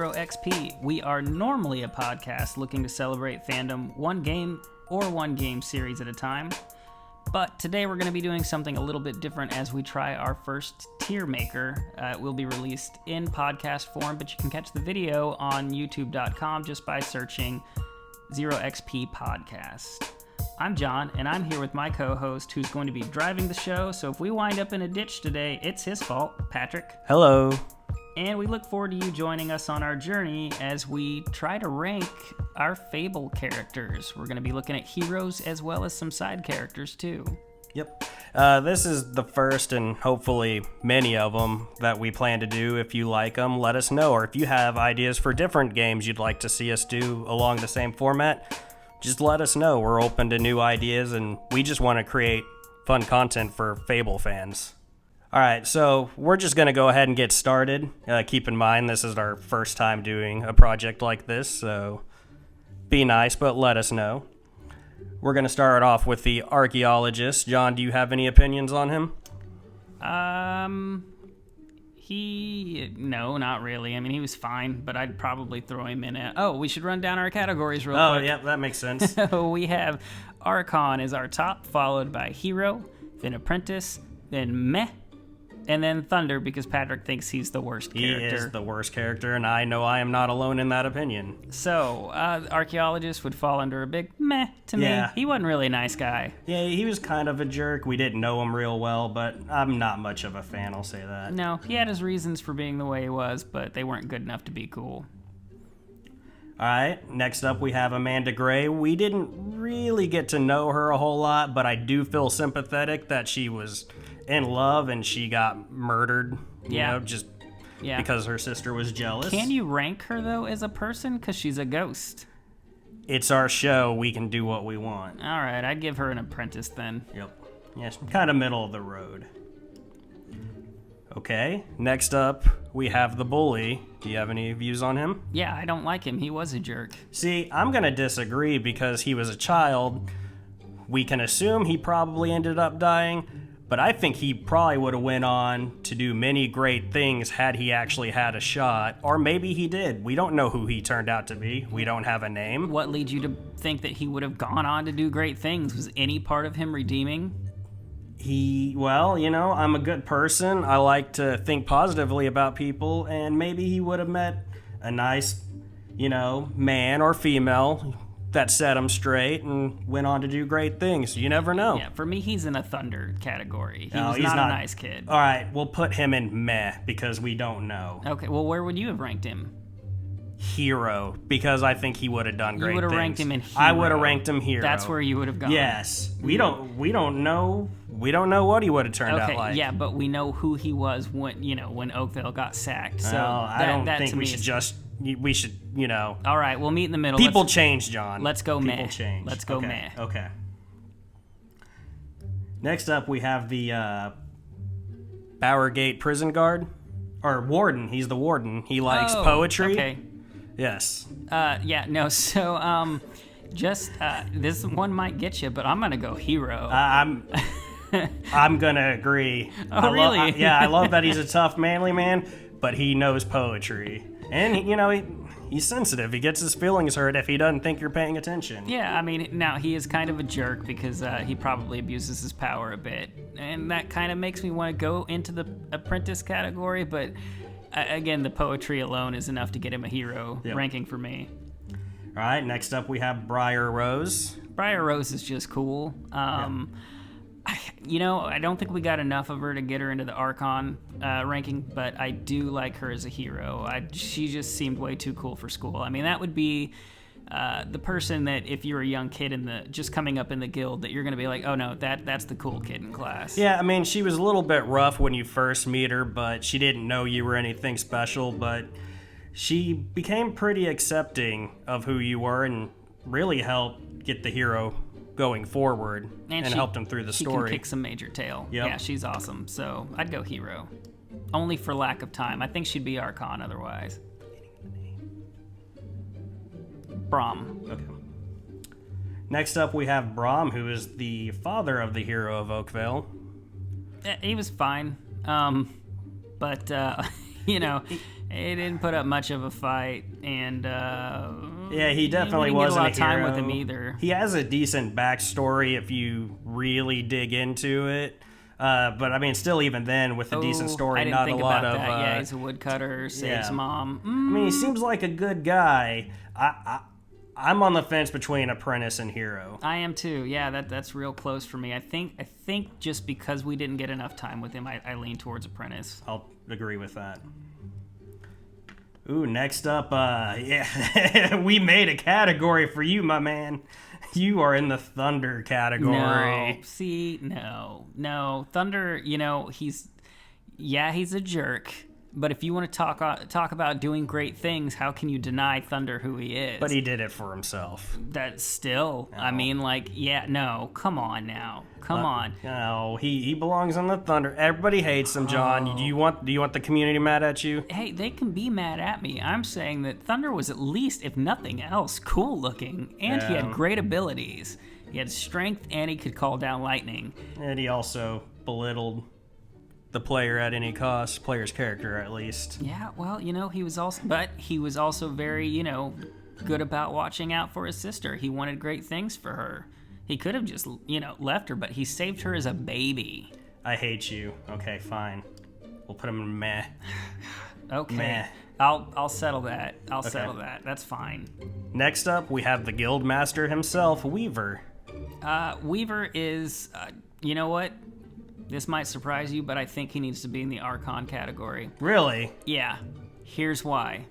ZeroXP. We are normally a podcast looking to celebrate fandom one game or one game series at a time. But today we're going to be doing something a little bit different as we try our first Tiermaker. It will be released in podcast form, but you can catch the video on youtube.com just by searching ZeroXP Podcast. I'm John, and I'm here with my co-host who's going to be driving the show, so if we wind up in a ditch today, it's his fault, Patrick. Hello. And we look forward to you joining us on our journey as we try to rank our Fable characters. We're going to be looking at heroes as well as some side characters, too. Yep. This is the first and hopefully many of them that we plan to do. If you like them, let us know. Or if you have ideas for different games you'd like to see us do along the same format, just let us know. We're open to new ideas, and we just want to create fun content for Fable fans. All right, so we're just going to go ahead and get started. Keep in mind, this is our first time doing a project like this, so be nice, but let us know. We're going to start off with the Archaeologist. John, do you have any opinions on him? No, not really. I mean, he was fine, but I'd probably throw him in at... Oh, we should run down our categories real quick. Oh, yeah, that makes sense. We have Archon as our top, followed by Hero, then Apprentice, then Meh, and then Thunder, because Patrick thinks he's the worst character. He is the worst character, and I know I am not alone in that opinion. So, Archaeologist would fall under a big meh to me. He wasn't really a nice guy. Yeah, he was kind of a jerk. We didn't know him real well, but I'm not much of a fan, I'll say that. No, he had his reasons for being the way he was, but they weren't good enough to be cool. Alright, next up we have Amanda Gray. We didn't really get to know her a whole lot, but I do feel sympathetic that she was in love and she got murdered, you know, just because her sister was jealous. Can you rank her, though, as a person? Because she's a ghost. It's our show. We can do what we want. All right, I'd give her an Apprentice then. Yep. Yes, kind of middle of the road. Okay, next up, we have the Bully. Do you have any views on him? Yeah, I don't like him. He was a jerk. See, I'm going to disagree because he was a child. We can assume he probably ended up dying, but I think he probably would have went on to do many great things had he actually had a shot. Or maybe he did. We don't know who he turned out to be. We don't have a name. What leads you to think that he would have gone on to do great things? Was any part of him redeeming? Well, you know, I'm a good person. I like to think positively about people, and maybe he would have met a nice, you know, man or female that set him straight and went on to do great things. You never know. Yeah, for me, he's in a Thunder category. He's not a nice kid. All right, we'll put him in meh because we don't know. Okay, well, where would you have ranked him? Hero, because I think he would have done great things. You would have ranked him in Hero. I would have ranked him Hero. That's where you would have gone. Yes. We don't know what he would have turned out like. Yeah, but we know who he was when Oakville got sacked. So I don't think we should, you know. All right, we'll meet in the middle. People change, John. Let's go meh. People change. Let's go meh. Okay. Next up, we have the Bauergate prison guard. Or warden. He's the warden. He likes poetry. Okay. Yes. So, this one might get you, but I'm going to go Hero. I'm going to agree. Oh, really? I love that he's a tough, manly man, but he knows poetry. And, you know, he's sensitive. He gets his feelings hurt if he doesn't think you're paying attention. Yeah, I mean, now he is kind of a jerk because he probably abuses his power a bit. And that kind of makes me want to go into the Apprentice category, but again, the poetry alone is enough to get him a Hero ranking for me. All right, next up we have Briar Rose. Briar Rose is just cool. I don't think we got enough of her to get her into the Archon ranking, but I do like her as a hero. She just seemed way too cool for school. I mean, that would be the person that if you're a young kid just coming up in the guild, that you're going to be like, oh no, that's the cool kid in class. Yeah, I mean, she was a little bit rough when you first meet her, but she didn't know you were anything special, but she became pretty accepting of who you were and really helped get the hero going forward and helped him through the story. She can kick some major tail. Yep. Yeah, she's awesome. So I'd go Hero. Only for lack of time. I think she'd be Archon otherwise. Braum. Okay. Next up, we have Braum, who is the father of the hero of Oakville. He was fine. But, He didn't put up much of a fight, and yeah, he definitely we didn't wasn't get a lot of time hero. with him either. He has a decent backstory if you really dig into it. But I mean, still, even then, with a decent story, I didn't not think a lot about of. that. Yeah, he's a woodcutter, saves yeah. mom. I mean, he seems like a good guy. I'm on the fence between apprentice and hero. I am too. Yeah, that's real close for me. I think just because we didn't get enough time with him, I lean towards apprentice. I'll agree with that. Ooh, next up, yeah, we made a category for you, my man. You are in the Thunder category. No. Thunder, he's a jerk. But if you want to talk about doing great things, how can you deny Thunder who he is? But he did it for himself. That's still, No. I mean, come on now. Come on. No, he belongs on the Thunder. Everybody hates him, John. Do you want the community mad at you? Hey, they can be mad at me. I'm saying that Thunder was at least, if nothing else, cool looking, and he had great abilities. He had strength, and he could call down lightning. And he also belittled the player at any cost, player's character at least. Yeah, well, he was also very, good about watching out for his sister. He wanted great things for her. He could have just, left her, but he saved her as a baby. I hate you. Okay, fine. We'll put him in meh. Okay. Meh. I'll settle that. Settle that. That's fine. Next up, we have the Guildmaster himself, Weaver. Weaver is, you know what? This might surprise you, but I think he needs to be in the Archon category. Really? Yeah. Here's why.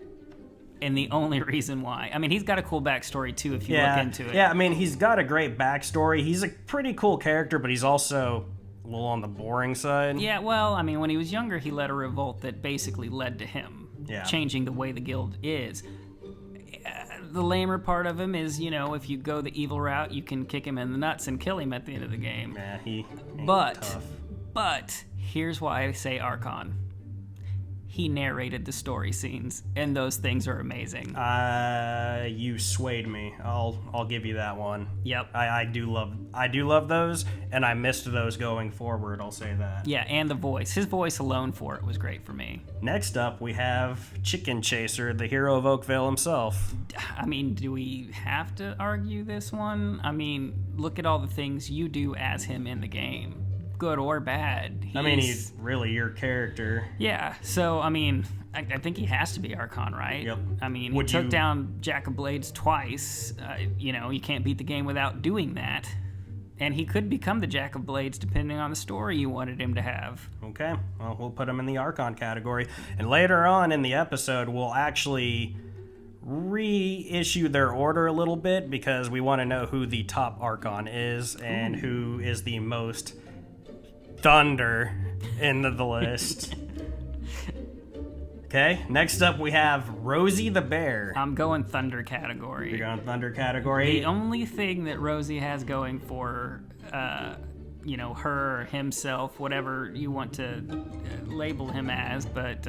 And the only reason why. I mean, he's got a cool backstory, too, if you look into it. Yeah, I mean, he's got a great backstory. He's a pretty cool character, but he's also a little on the boring side. Yeah, well, I mean, when he was younger, he led a revolt that basically led to him changing the way the guild is. The lamer part of him is, if you go the evil route, you can kick him in the nuts and kill him at the end of the game. Yeah, he ain't tough. But here's why I say Archon. He narrated the story scenes, and those things are amazing. You swayed me. I'll give you that one. Yep. I do love those, and I missed those going forward. I'll say that. Yeah, and the voice. His voice alone for it was great for me. Next up, we have Chicken Chaser, the hero of Oakvale himself. I mean, do we have to argue this one? I mean, look at all the things you do as him in the game. Good or bad. He's really your character. Yeah, so, I think he has to be Archon, right? Yep. He took down Jack of Blades twice. You can't beat the game without doing that. And he could become the Jack of Blades depending on the story you wanted him to have. Okay, well, we'll put him in the Archon category. And later on in the episode, we'll actually reissue their order a little bit because we want to know who the top Archon is and who is the most Thunder in the list. Okay, next up we have Rosie the Bear. I'm going Thunder category. You're going Thunder category? The only thing that Rosie has going for, her, himself, whatever you want to label him as, but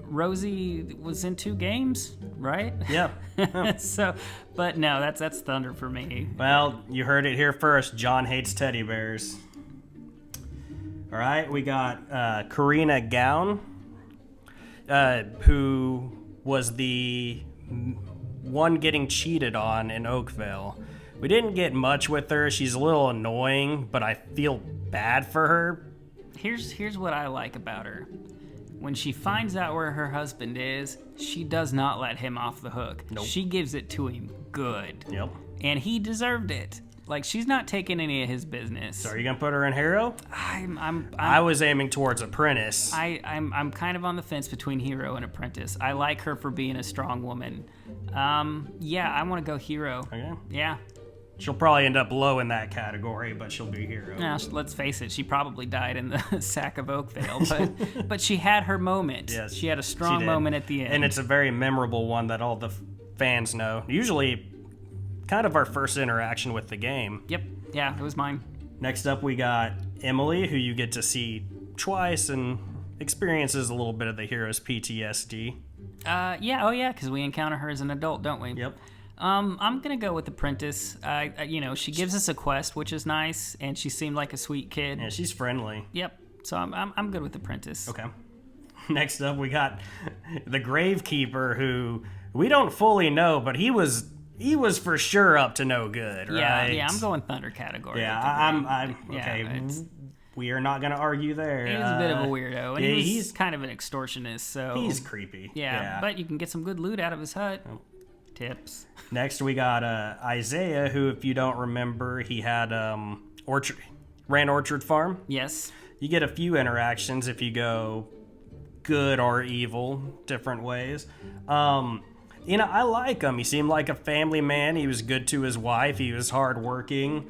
Rosie was in 2 games, right? Yeah. But no, that's Thunder for me. Well, you heard it here first. John hates teddy bears. All right, we got Karina Gown, who was the one getting cheated on in Oakvale. We didn't get much with her. She's a little annoying, but I feel bad for her. Here's what I like about her. When she finds out where her husband is, she does not let him off the hook. Nope. She gives it to him good. Yep. And he deserved it. Like, she's not taking any of his business. So are you gonna put her in hero? I was aiming towards apprentice. I'm kind of on the fence between hero and apprentice. I like her for being a strong woman. Yeah, I want to go hero. Okay. Yeah. She'll probably end up low in that category, but she'll be hero. Now, let's face it, she probably died in the sack of Oakvale, but she had her moment. Yes, she had a strong moment at the end. And it's a very memorable one that all the fans know. Usually kind of our first interaction with the game. Yep. Yeah, it was mine. Next up, we got Emily, who you get to see twice and experiences a little bit of the hero's PTSD. Yeah, because we encounter her as an adult, don't we? Yep. I'm gonna go with Apprentice. She gives us a quest, which is nice, and she seemed like a sweet kid. Yeah, she's friendly. Yep. So I'm good with Apprentice. Okay. Next up, we got the Gravekeeper, who we don't fully know, but he was for sure up to no good, right? Yeah, I'm going Thunder category. Yeah, I'm okay. We are not going to argue there. He was a bit of a weirdo, and yeah, he's kind of an extortionist, so... He's creepy. Yeah, but you can get some good loot out of his hut. Oh. Tips. Next, we got Isaiah, who, if you don't remember, he had ran Orchard Farm. Yes. You get a few interactions if you go good or evil, different ways. I like him. He seemed like a family man. He was good to his wife. He was hardworking.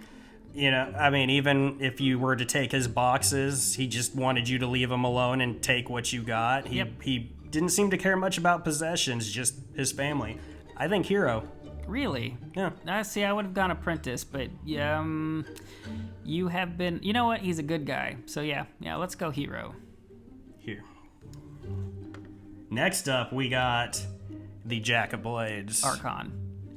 Even if you were to take his boxes, he just wanted you to leave him alone and take what you got. He didn't seem to care much about possessions, just his family. I think hero. Really? Yeah. I would have gone apprentice, but you have been... You know what? He's a good guy. So yeah, let's go hero. Here. Next up, we got the Jack of Blades. Archon.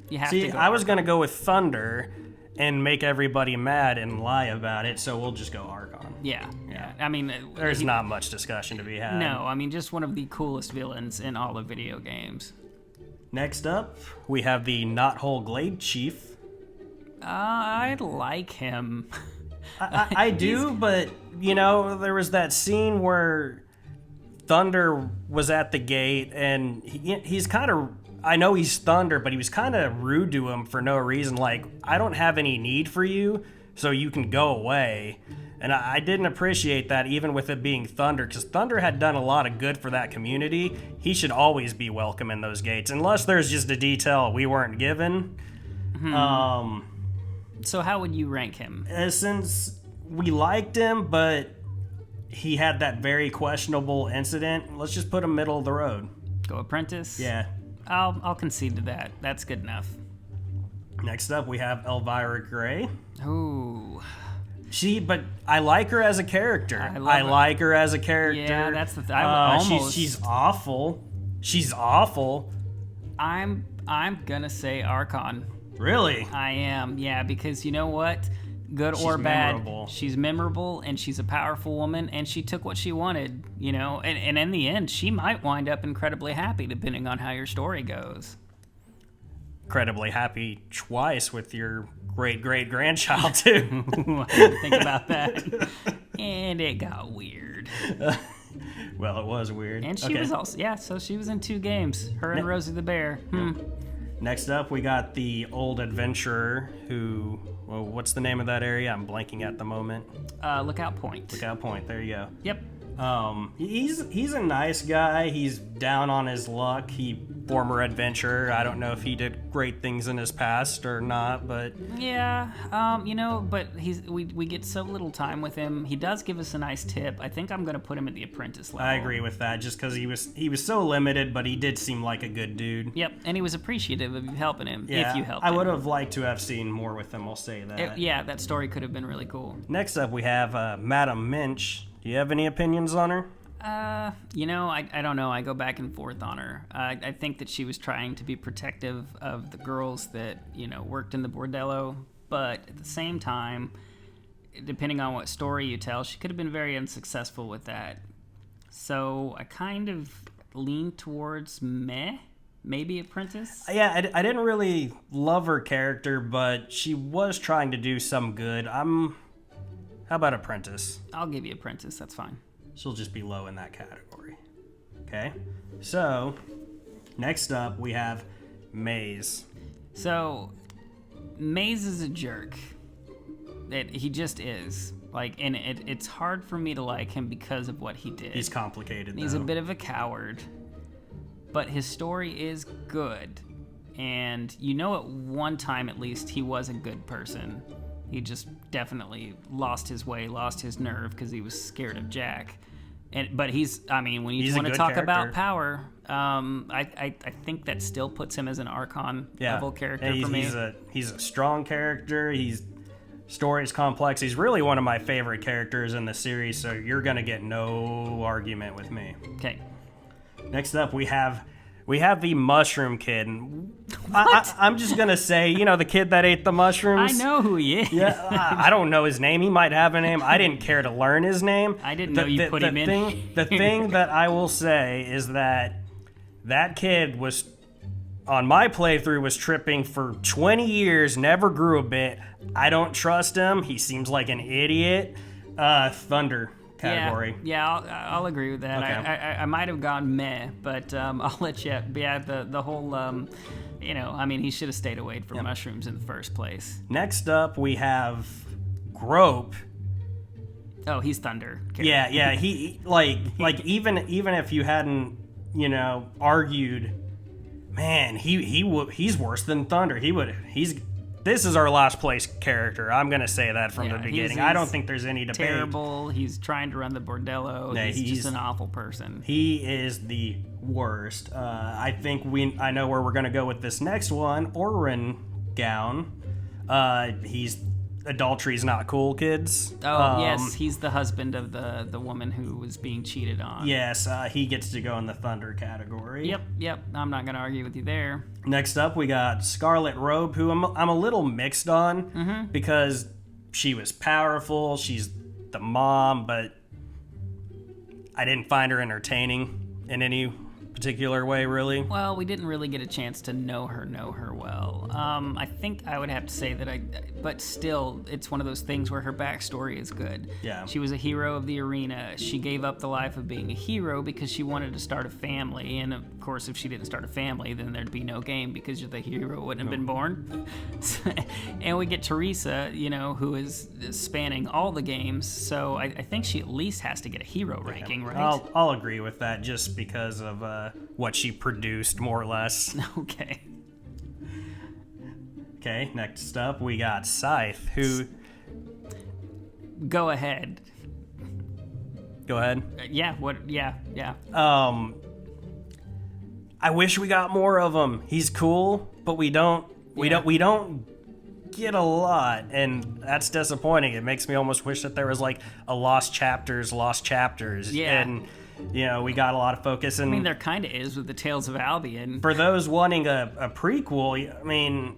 You have to go I was going to go with Thunder and make everybody mad and lie about it, so we'll just go Archon. Yeah. There's not much discussion to be had. No, just one of the coolest villains in all of video games. Next up, we have the Knothole Glade Chief. I like him. I do, but, there was that scene where Thunder was at the gate, and he's kind of... I know he's Thunder, but he was kind of rude to him for no reason. Like, I don't have any need for you, so you can go away. And I didn't appreciate that, even with it being Thunder, because Thunder had done a lot of good for that community. He should always be welcome in those gates, unless there's just a detail we weren't given. So how would you rank him? Since we liked him, but he had that very questionable incident, let's just put him middle of the road. Go apprentice? Yeah. I'll concede to that. That's good enough. Next up, we have Elvira Gray. Ooh. But I like her as a character. I like her as a character. Yeah, that's the thing. She's awful. She's awful. I'm gonna say Archon. Really? I am. Yeah, because you know what? Good or bad, she's memorable, and she's a powerful woman, and she took what she wanted, and in the end, she might wind up incredibly happy, depending on how your story goes. Incredibly happy twice with your great-great-grandchild, too. I didn't think about that. And it got weird. Well, it was weird. And she was also, so she was in 2 games, her and Rosie the Bear. Next up, we got the old adventurer who... Well, what's the name of that area? I'm blanking at the moment. Lookout Point. Lookout Point, there you go. Yep. He's a nice guy. He's down on his luck. Former adventurer. I don't know if he did great things in his past or not, but yeah, but we get so little time with him. He does give us a nice tip. I think I'm gonna put him at the apprentice level. I agree with that, just because he was so limited, but he did seem like a good dude. Yep, and he was appreciative of you helping him. Yeah, if you helped him. I would have liked to have seen more with him. I'll say that. That story could have been really cool. Next up, we have Madam Minch. Do you have any opinions on her? I don't know. I go back and forth on her. I think that she was trying to be protective of the girls that, worked in the bordello. But at the same time, depending on what story you tell, she could have been very unsuccessful with that. So I kind of lean towards maybe apprentice. Yeah, I didn't really love her character, but she was trying to do some good. How about apprentice? I'll give you apprentice. That's fine. She'll just be low in that category. Okay? So, next up, we have Maze. So, Maze is a jerk. He just is. And it's hard for me to like him because of what he did. He's complicated, though. He's a bit of a coward. But his story is good. And at one time at least, he was a good person. He just definitely lost his way, lost his nerve because he was scared of Jack. But when you want to talk about power, I think that still puts him as an Archon level character for me. He's a strong character. His story's complex. He's really one of my favorite characters in the series, so you're going to get no argument with me. Okay. Next up, we have We have the mushroom kid. And I'm just going to say, the kid that ate the mushrooms. I know who he is. Yeah, I don't know his name. He might have a name. I didn't care to learn his name. I didn't know you put him in. The thing that I will say is that kid was, on my playthrough, was tripping for 20 years, never grew a bit. I don't trust him. He seems like an idiot. Thunder category. Yeah, I'll agree with that. Okay. I might have gone meh, but I'll let you. Yeah, the whole, he should have stayed away from mushrooms in the first place. Next up, we have Grope. Oh, he's Thunder. Yeah. He even if you hadn't, argued, man, he's worse than Thunder. This is our last place character. I'm going to say that from the beginning. I don't think there's any debate. Terrible. He's trying to run the bordello. Yeah, he's just an awful person. He is the worst. I think I know where we're going to go with this next one. Karina Gown. He's adultery's not cool, kids. Oh, yes. He's the husband of the woman who was being cheated on. Yes, he gets to go in the Thunder category. Yep. I'm not going to argue with you there. Next up, we got Scarlet Robe, who I'm a little mixed on because she was powerful. She's the mom, but I didn't find her entertaining in any particular way, really. Well, we didn't really get a chance to know her well. I think I would have to say that but still, it's one of those things where her backstory is good. Yeah. She was a hero of the arena. She gave up the life of being a hero because she wanted to start a family. And of course, if she didn't start a family, then there'd be no game because the hero wouldn't have been born. And we get Teresa, who is spanning all the games. So I think she at least has to get a hero ranking, right? I'll agree with that just because of what she produced, more or less. Okay. Okay, next up we got Scythe, who... Go ahead. Go ahead. Yeah, what? Yeah. I wish we got more of him. He's cool, but we don't get a lot, and that's disappointing. It makes me almost wish that there was like a lost chapters. Yeah. And we got a lot of focus. And there kind of is with the Tales of Albion. For those wanting a prequel,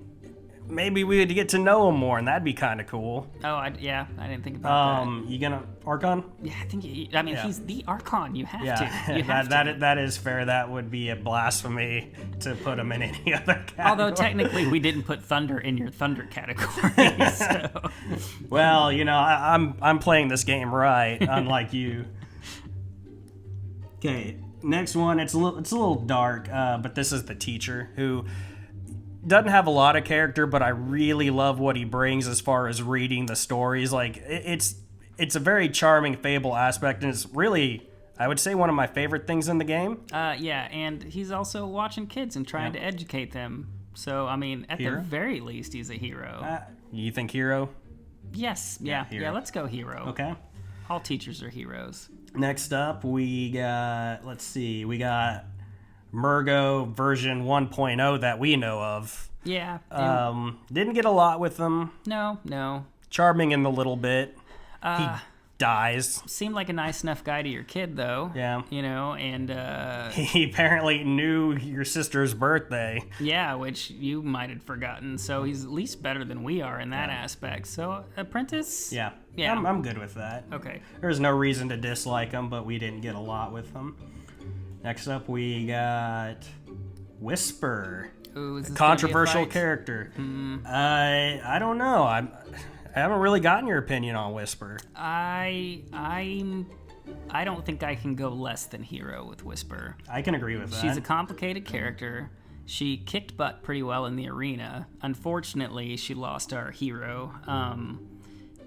maybe we would get to know him more, and that'd be kind of cool. Oh, I didn't think about that. You gonna Archon? Yeah, I think. He's the Archon. You have to. That is fair. That would be a blasphemy to put him in any other category. Although technically, we didn't put Thunder in your Thunder category. So. Well, I'm playing this game right, unlike you. Okay, next one. It's a little dark, but this is the teacher who doesn't have a lot of character, but I really love what he brings as far as reading the stories. Like it's a very charming Fable aspect, and it's really, I would say, one of my favorite things in the game. Yeah, and he's also watching kids and trying to educate them. So at the very least, he's a hero. You think hero? Yes. Yeah. Let's go hero. Okay. All teachers are heroes. Next up, we got Mergo version 1.0 that we know of. Yeah. Didn't get a lot with them. No. Charming in the little bit. He dies. Seemed like a nice enough guy to your kid, though. Yeah. And... he apparently knew your sister's birthday. Yeah, which you might have forgotten. So he's at least better than we are in that aspect. So, Apprentice? Yeah. I'm good with that. Okay. There's no reason to dislike him, but we didn't get a lot with him. Next up, we got Whisper. Ooh, is this controversial character. I don't know. I haven't really gotten your opinion on Whisper. I don't think I can go less than hero with Whisper. I can agree with that. She's a complicated character. She kicked butt pretty well in the arena. Unfortunately, she lost our hero.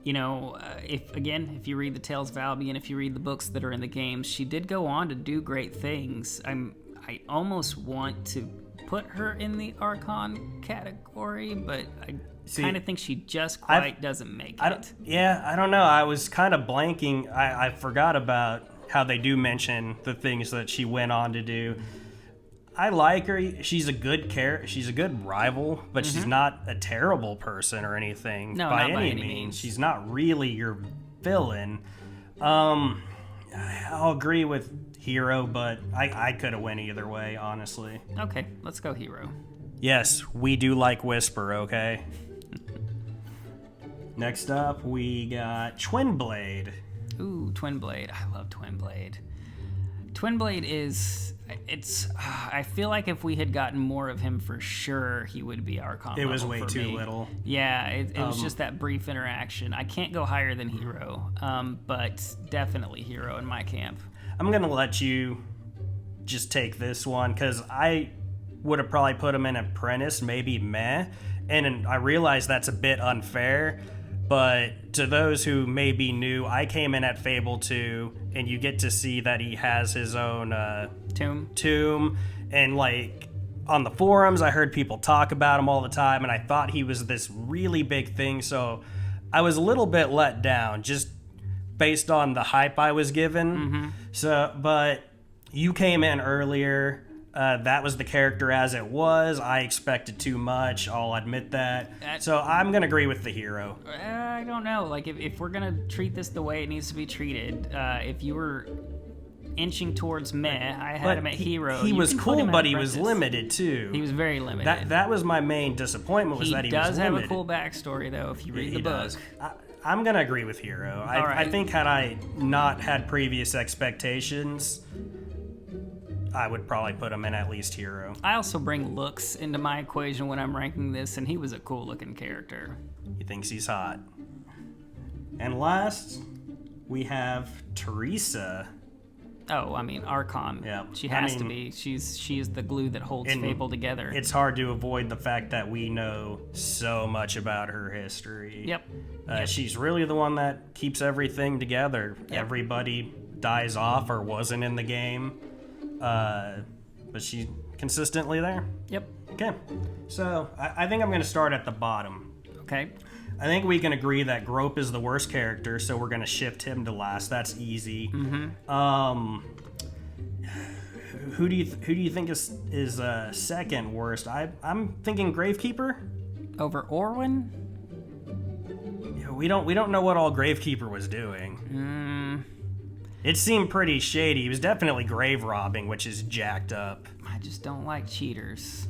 If you read the Tales of Albion, if you read the books that are in the games, she did go on to do great things. I almost want to put her in the Archon category, but I kind of think she just quite doesn't make it. I don't know. I was kind of blanking. I forgot about how they do mention the things that she went on to do. I like her. She's a good She's a good rival, but she's not a terrible person or anything by any means. She's not really your villain. I'll agree with hero, but I could have went either way, honestly. Okay, let's go hero. Yes, we do like Whisper, okay? Next up, we got Twin Blade. Ooh, Twin Blade. I love Twin Blade. Twin Blade is... I feel like if we had gotten more of him for sure, he would be Archon. It was level way for too me. little. Yeah, it was just that brief interaction. I can't go higher than hero, but definitely hero in my camp. I'm going to let you just take this one, because I would have probably put him in Apprentice, maybe meh, and I realize that's a bit unfair, but to those who may be new, I came in at Fable 2, and you get to see that he has his own tomb, and like on the forums I heard people talk about him all the time, and I thought he was this really big thing, so I was a little bit let down just based on the hype I was given. So, but you came in earlier. That was the character as it was. I expected too much, I'll admit that. So I'm going to agree with the hero. I don't know. Like, if we're going to treat this the way it needs to be treated, if you were inching towards meh, I had him at hero. He was cool, but he was limited, too. He was very limited. That was my main disappointment, was that he was limited. He does have a cool backstory, though, if you read the book. I'm going to agree with hero. I think had I not had previous expectations, I would probably put him in at least hero. I also bring looks into my equation when I'm ranking this, and he was a cool-looking character. He thinks he's hot. And last, we have Teresa. Oh, I mean, Archon. Yeah. She has to be. She is the glue that holds Fable together. It's hard to avoid the fact that we know so much about her history. Yep. She's really the one that keeps everything together. Yep. Everybody dies off or wasn't in the game. But she's consistently there. Yep. Okay. So, I think I'm going to start at the bottom. Okay. I think we can agree that Grope is the worst character, so we're going to shift him to last. That's easy. Who do you think is second worst? I'm thinking Gravekeeper over Orwin. Yeah, we don't know what all Gravekeeper was doing. It seemed pretty shady. He was definitely grave robbing, which is jacked up. I just don't like cheaters.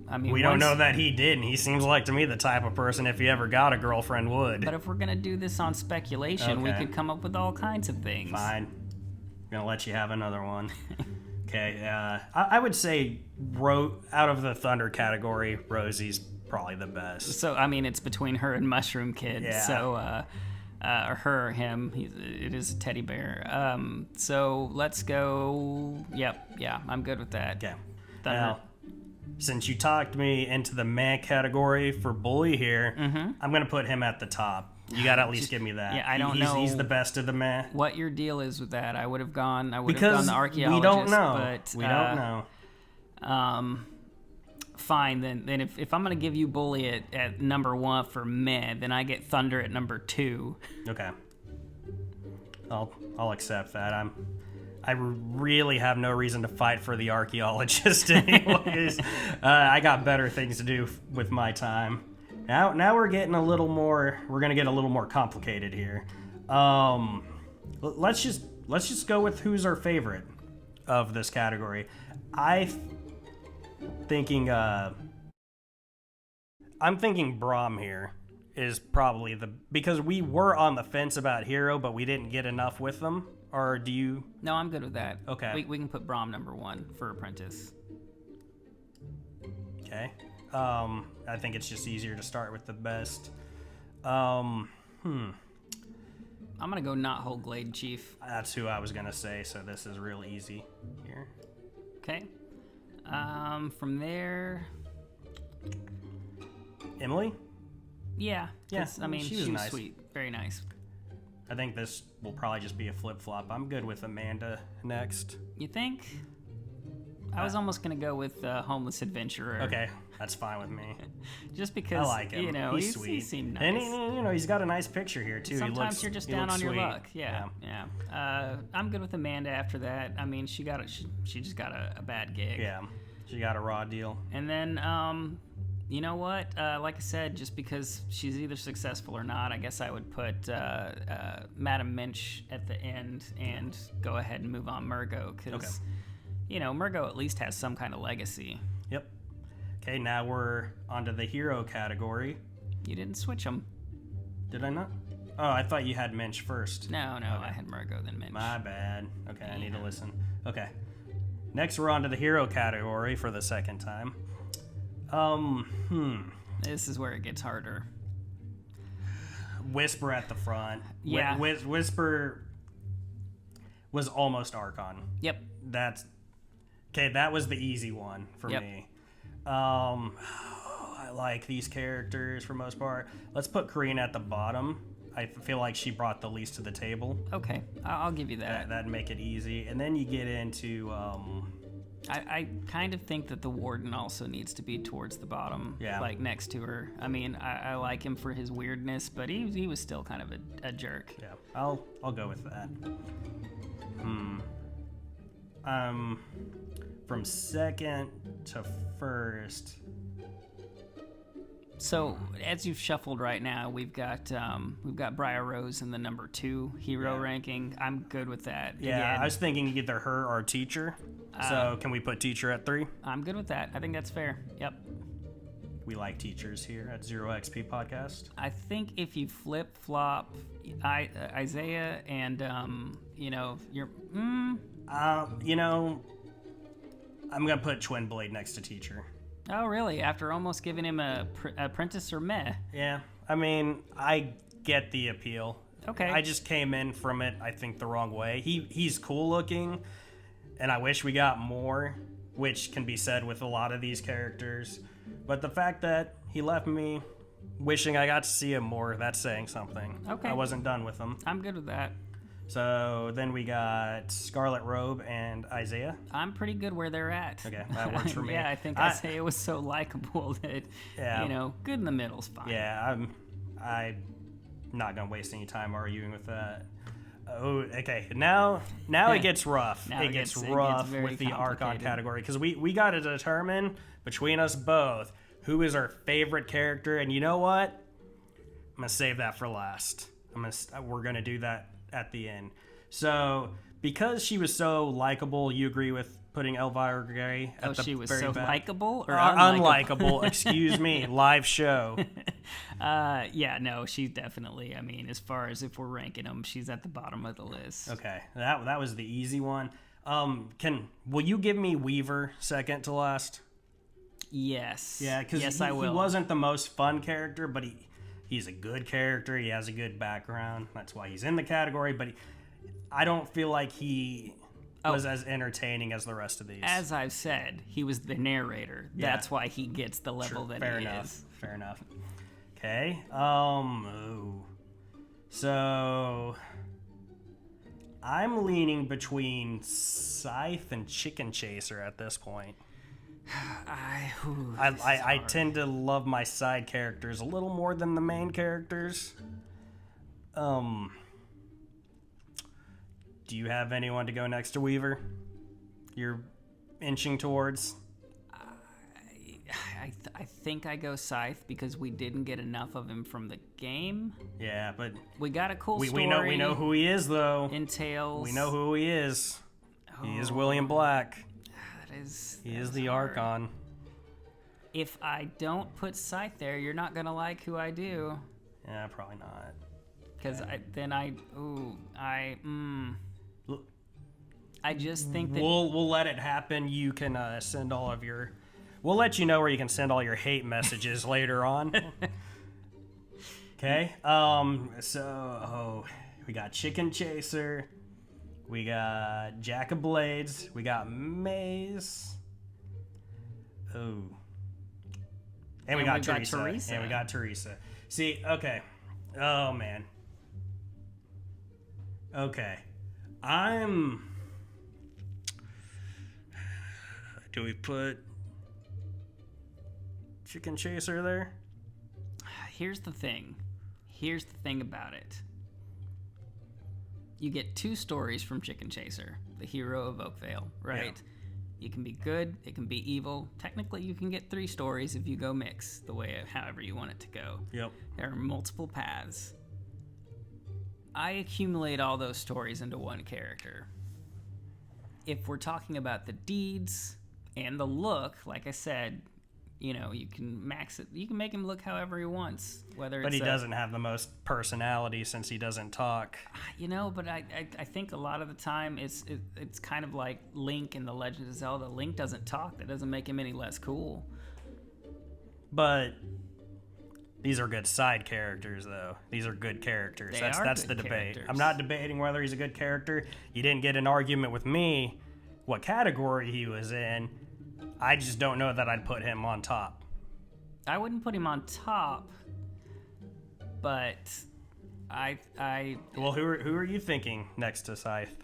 I mean, we don't know that he did, and he seems like to me the type of person, if he ever got a girlfriend, would. But if we're gonna do this on speculation, we could come up with all kinds of things. Fine. I'm gonna let you have another one. Okay. I would say out of the Thunder category, Rosie's probably the best. So I mean, it's between her and Mushroom Kid. Yeah. So or her or him. It is a teddy bear. So let's go. Yep. Yeah, I'm good with that. Okay. Thunder. Now, since you talked me into the meh category for Bully here, I'm going to put him at the top. You got to at least give me that. Yeah, I don't know. He's the best of the meh. What your deal is with that? I would have gone the Archaeologist. We don't know. But, we don't know. Fine, then if I'm going to give you Bully at number 1 for meh, then I get Thunder at number 2. Okay. I'll accept that. I really have no reason to fight for the Archaeologist anyways. I got better things to do with my time. Now we're getting we're going to get a little more complicated here. Let's just go with who's our favorite of this category. I'm thinking Braum here is probably because we were on the fence about hero, but we didn't get enough with them. Or do you? No, I'm good with that. Okay. We can put Braum number 1 for Apprentice. Okay. I think it's just easier to start with the best. I'm gonna go Knothole Glade Chief. That's who I was gonna say, so this is real easy here. Okay. From there, Emily? Yeah. I mean, she was nice. Sweet. Very nice. I think this will probably just be a flip-flop. I'm good with Amanda next. You think? I was almost going to go with Homeless Adventurer. Okay, that's fine with me. Just because, I like him. He's sweet. He seemed nice. And he's got a nice picture here, too. Sometimes you're just down on your luck. Yeah. I'm good with Amanda after that. I mean, she just got a bad gig. Yeah, she got a raw deal. And then You know what? Like I said, just because she's either successful or not, I guess I would put Madam Minch at the end and go ahead and move on Mergo, because, Mergo at least has some kind of legacy. Yep. Okay, now we're onto the hero category. You didn't switch them. Did I not? Oh, I thought you had Minch first. No, okay. I had Mergo, then Minch. My bad. Okay, I need to listen. Okay. Next, we're on to the hero category for the second time. This is where it gets harder. Whisper at the front. Yeah. Whisper was almost Archon. Yep. That was the easy one for me. I like these characters for most part. Let's put Karina at the bottom. I feel like she brought the least to the table. Okay, I'll give you that. That'd make it easy. And then you get into... I kind of think that the Warden also needs to be towards the bottom, like next to her. I mean, I like him for his weirdness, but he was still kind of a jerk. Yeah, I'll go with that. From second to first. So as you've shuffled right now, we've got Briar Rose in the number 2 hero ranking. I'm good with that. Yeah, Again, I was thinking either her or teacher. So can we put teacher at 3? I'm good with that. I think that's fair. Yep. We like teachers here at ZeroXP Podcast. I think if you flip flop Isaiah and you're I'm gonna put Twin Blade next to teacher. Oh, really? After almost giving him a apprentice or meh? Yeah. I mean, I get the appeal. Okay. I just came in from it, I think, the wrong way. He's cool looking, and I wish we got more, which can be said with a lot of these characters. But the fact that he left me wishing I got to see him more, that's saying something. Okay. I wasn't done with him. I'm good with that. So then we got Scarlet Robe and Isaiah. I'm pretty good where they're at. Okay, that works for me. Yeah, I think Isaiah was so likable that, good in the middle's fine. Yeah, I'm not going to waste any time arguing with that. Oh, okay. Now it gets rough. It gets rough with the Archon category, because we got to determine between us both who is our favorite character, and you know what? I'm going to save that for last. We're going to do that at the end. So, because she was so likable, you agree with putting Elvira Gray at the she was very so back? Likable or unlikable? Excuse me. Live show. No, she's definitely. I mean, as far as if we're ranking them, she's at the bottom of the list. Okay, that was the easy one. Will you give me Weaver second to last? Yes. Yeah, because I will. He wasn't the most fun character, but he's a good character. He has a good background. That's why he's in the category. But I don't feel like he was as entertaining as the rest of these. As I've said, he was the narrator. Yeah. That's why he gets the level that he is. Fair enough. Okay. So I'm leaning between Scythe and Chicken Chaser at this point. I tend to love my side characters a little more than the main characters. Do you have anyone to go next to Weaver? You're inching towards? I think I go Scythe because we didn't get enough of him from the game. Yeah, but we got a cool story. We know who he is, though. In Tales. We know who he is. He is William Black. He is the Archon. If I don't put Scythe there, you're not gonna like who I do. Yeah, probably not. Because I just think that we'll let it happen. You can send all of your. We'll let you know where you can send all your hate messages later on. Okay. So we got Chicken Chaser. We got Jack of Blades. We got Maze. Oh. And we got Teresa. And we got Teresa. See, okay. Oh, man. Okay. Do we put Chicken Chaser there? Here's the thing about it. You get 2 stories from Chicken Chaser, the hero of Oakvale, right? It can be good, it can be evil. Technically, you can get 3 stories if you go mix the way, however you want it to go. Yep. There are multiple paths. I accumulate all those stories into one character. If we're talking about the deeds and the look, like I said, you know, you can max it. You can make him look however he wants. But he doesn't have the most personality since he doesn't talk. You know, but I think a lot of the time it's kind of like Link in The Legend of Zelda. Link doesn't talk. That doesn't make him any less cool. But these are good side characters, though. These are good characters. That's the debate. I'm not debating whether he's a good character. You didn't get an argument with me what category he was in. I just don't know that I'd put him on top. I wouldn't put him on top, but I Well, who are you thinking next to Scythe?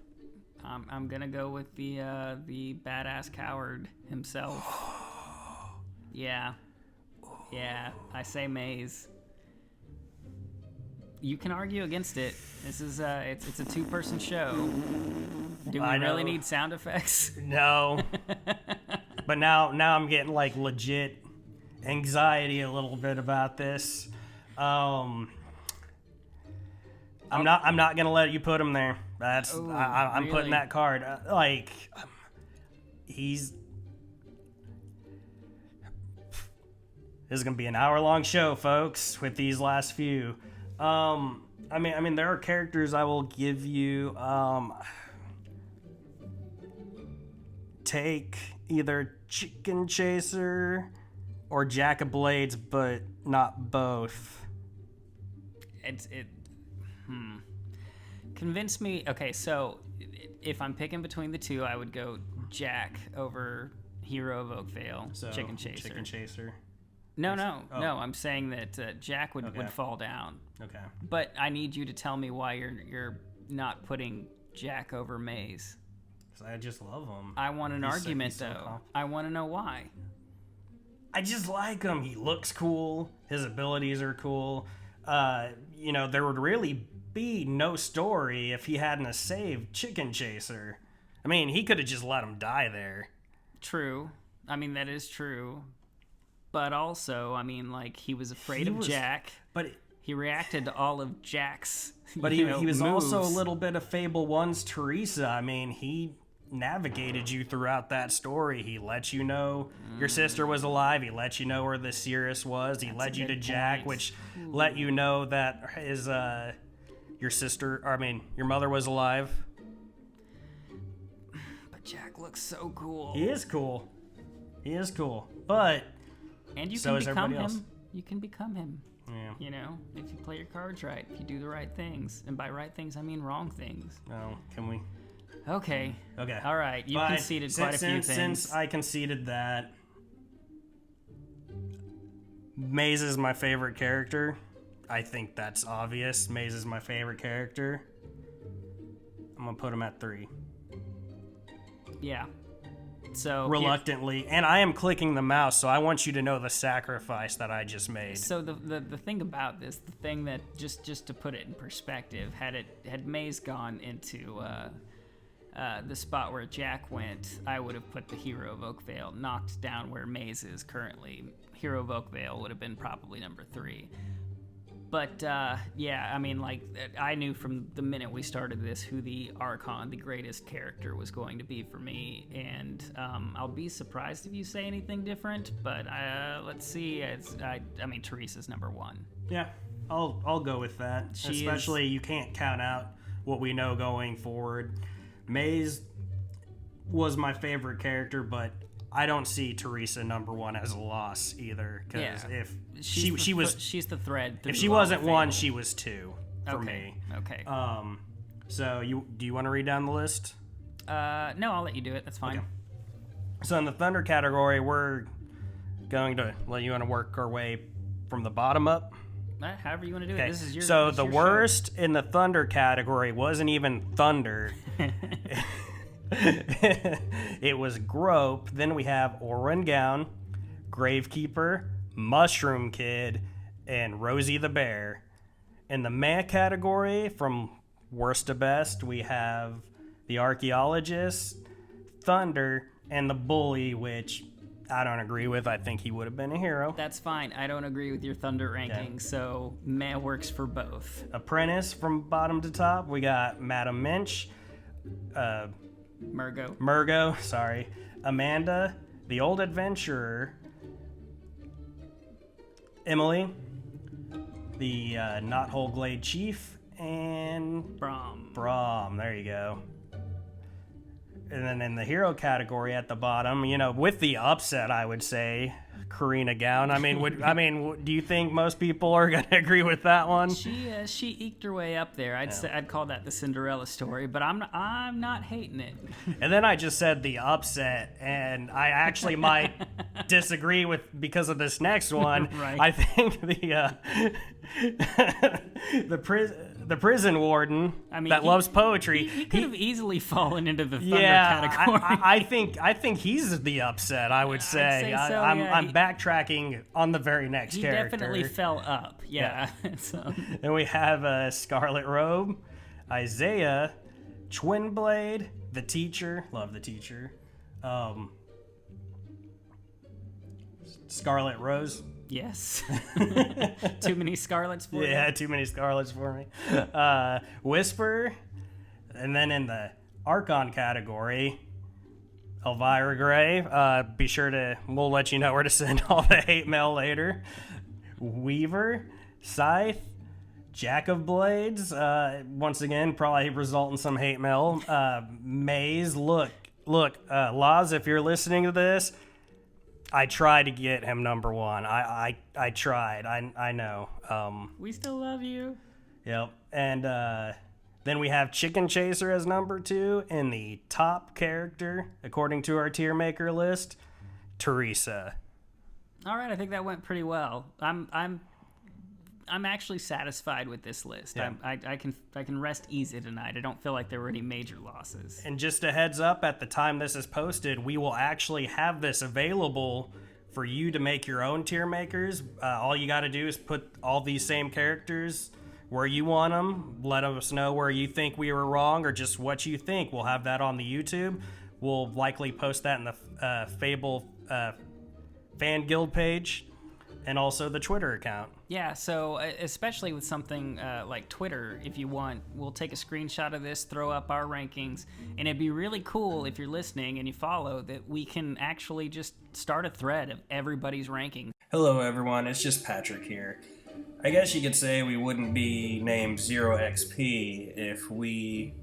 I'm gonna go with the badass coward himself. Yeah, I say Maze. You can argue against it. This is it's a 2-person show. Do we really need sound effects? No. But now I'm getting like legit anxiety a little bit about this. I'm not gonna let you put him there. I'm really? putting that card. He's. This is gonna be an hour-long show, folks. With these last few, I mean, there are characters I will give you. Take either Chicken Chaser or Jack of Blades, but not both. Convince me. Okay, so if I'm picking between the two, I would go Jack over Hero of Oakvale. So, Chicken Chaser. Chicken Chaser. No. I'm saying that Jack would fall down. Okay. But I need you to tell me why you're not putting Jack over Maze. I just love him. I want an argument, though. I want to know why. I just like him. He looks cool. His abilities are cool. You know, there would really be no story if he hadn't saved Chicken Chaser. I mean, he could have just let him die there. True. I mean, that is true. But also, I mean, like, he was afraid of Jack. But he reacted to all of Jack's But he was moves. also a little bit of Fable 1's Teresa. I mean, he navigated you throughout that story. He let you know your sister was alive. He let you know where the Cirrus was. He led you to Jack, which let you know that your mother was alive. But Jack looks so cool. He is cool. But and you so can is become everybody him. else. You can become him. Yeah. You know, if you play your cards right, if you do the right things. And by right things, I mean wrong things. No, can we? Okay. Okay. All right. You conceded quite a few things. Since I conceded that, Maze is my favorite character. I think that's obvious. Maze is my favorite character. I'm going to put him at 3. Yeah. So reluctantly, and I am clicking the mouse, so I want you to know the sacrifice that I just made. So the thing about this, the thing that just to put it in perspective, had Maze gone into the spot where Jack went, I would have put the Hero of Oakvale knocked down where Maze is currently. Hero of Oakvale would have been probably number 3. But, yeah, I mean, like, I knew from the minute we started this who the Archon, the greatest character, was going to be for me. And I'll be surprised if you say anything different, but let's see. I mean, Teresa's number 1. Yeah, I'll go with that. Especially you can't count out what we know going forward. Maze was my favorite character, but I don't see Teresa number 1 as a loss either. Because if she's the thread. If she wasn't 1, she was 2 for me. Okay. So do you want to read down the list? No, I'll let you do it. That's fine. Okay. So in the Thunder category, we're going to let you want to work our way from the bottom up. However you want to do it. This is your. So the worst in the Thunder category wasn't even Thunder. It was Grope. Then we have Karina Gown, Gravekeeper, Mushroom Kid, and Rosie the Bear. In the Meh category, from worst to best, we have the Archaeologist, Thunder, and the bully, which I don't agree with. I think he would have been a hero. That's fine. I don't agree with your thunder ranking, so meh works for both. Apprentice from bottom to top. We got Madam Minch, Mergo, sorry, Amanda, the Old Adventurer, Emily, the Knothole Glade Chief, and Braum. There you go. And then in the hero category at the bottom, with the upset, I would say Karina Gown. Do you think most people are going to agree with that one? She eked her way up there. I'd call that the Cinderella story, but I'm not hating it. And then I just said the upset, and I actually might disagree because of this next one. Right. I think the prison warden that loves poetry. He could have easily fallen into the thunder category. I think he's the upset. I would say. I'd say so, I'm backtracking on the very next character. He definitely fell up. Yeah. Then we have Scarlet Robe, Isaiah, Twin Blade, the Teacher. Love the Teacher. Scarlet Rose. Yes. Too many Scarlets for you? Yeah, too many Scarlets for me. Whisper. And then in the Archon category, Elvira Gray. We'll let you know where to send all the hate mail later. Weaver, Scythe, Jack of Blades. Once again, probably result in some hate mail. Maze. Look, Laz, if you're listening to this, I tried to get him number one. I tried. I know. We still love you. Yep. And then we have Chicken Chaser as number 2, and the top character, according to our Tiermaker list, Teresa. All right, I think that went pretty well. I'm actually satisfied with this list. Yeah. I can rest easy tonight. I don't feel like there were any major losses. And just a heads up, at the time this is posted, we will actually have this available for you to make your own tier makers. All you got to do is put all these same characters where you want them. Let us know where you think we were wrong or just what you think. We'll have that on the YouTube. We'll likely post that in the Fable fan guild page and also the Twitter account. Yeah, so especially with something like Twitter, if you want, we'll take a screenshot of this, throw up our rankings, and it'd be really cool if you're listening and you follow that we can actually just start a thread of everybody's ranking. Hello everyone, it's just Patrick here. I guess you could say we wouldn't be named ZeroXP if we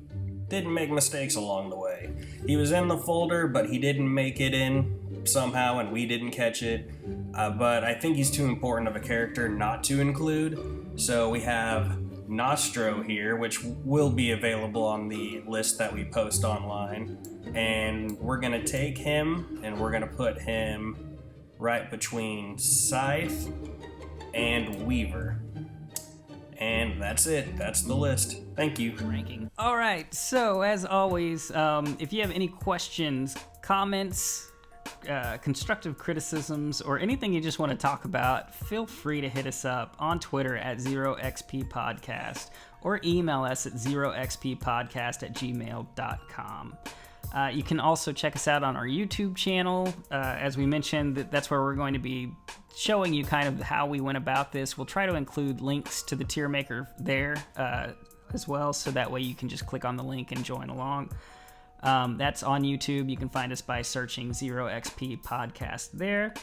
didn't make mistakes along the way. He was in the folder, but he didn't make it in somehow, and we didn't catch it. But I think he's too important of a character not to include. So we have Nostro here, which will be available on the list that we post online. And we're going to take him, and we're going to put him right between Scythe and Weaver. And that's it. That's the list. Thank you. Ranking. All right. So as always, if you have any questions, comments, constructive criticisms, or anything you just want to talk about, feel free to hit us up on Twitter at ZeroXP Podcast or email us at ZeroXPPodcast@gmail.com. You can also check us out on our YouTube channel. As we mentioned, that's where we're going to be showing you kind of how we went about this. We'll try to include links to the Tiermaker there as well, so that way you can just click on the link and join along. That's on YouTube. You can find us by searching ZeroXP Podcast there.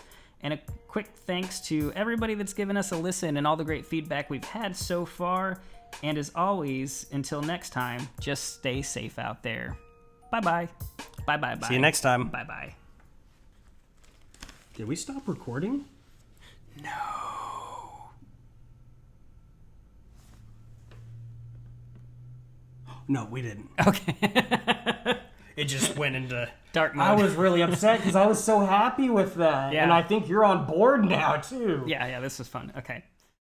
And a quick thanks to everybody that's given us a listen and all the great feedback we've had so far. And as always, until next time, just stay safe out there. Bye-bye. Bye-bye-bye. See you next time. Bye-bye. Did we stop recording? No. No, we didn't. Okay. It just went into dark mode. I was really upset because I was so happy with that. Yeah. And I think you're on board now, too. Yeah, this was fun. Okay.